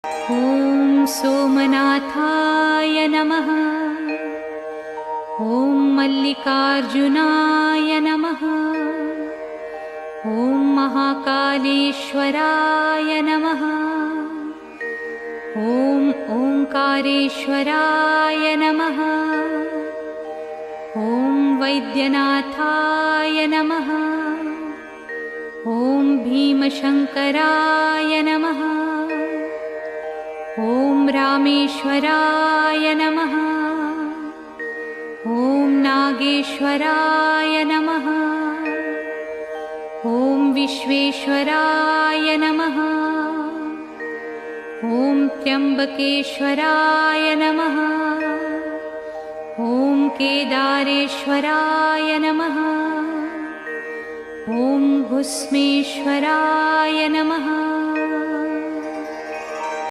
ॐ सोमनाथाय नमः। ॐ मल्लिकार्जुनाय नमः। ॐ महाकालेश्वराय नमः। ॐ ओंकारेश्वराय नमः। ॐ वैद्यनाथाय नमः। ॐ भीमशंकराय नमः। ॐ रामेश्वराय नमः। ॐ नागेश्वराय नमः। ॐ विश्वेश्वराय नमः। ॐ त्र्यंबकेश्वराय नमः। ॐ केदारेश्वराय नमः। ॐ भुस्मेश्वराय नमः।